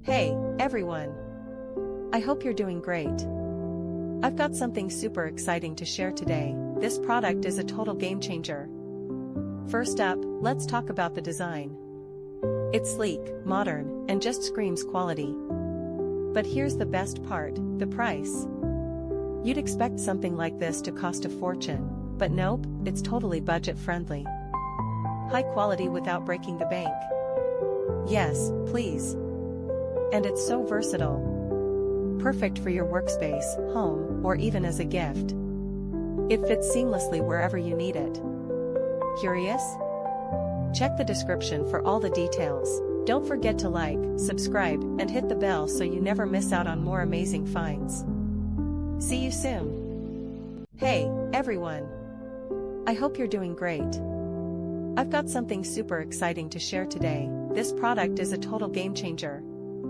Hey, everyone! I hope you're doing great. I've got something super exciting to share today. This product is a total game changer. First up, let's talk about the design. It's sleek, modern, and just screams quality. But here's the best part, the price. You'd expect something like this to cost a fortune, but nope, it's totally budget-friendly. High quality without breaking the bank. Yes, please. And it's so versatile. Perfect for your workspace, home, or even as a gift. It fits seamlessly wherever you need it. Curious? Check the description for all the details. Don't forget to like, subscribe, and hit the bell so you never miss out on more amazing finds. See you soon. Hey, everyone! I hope you're doing great. I've got something super exciting to share today. This product is a total game changer.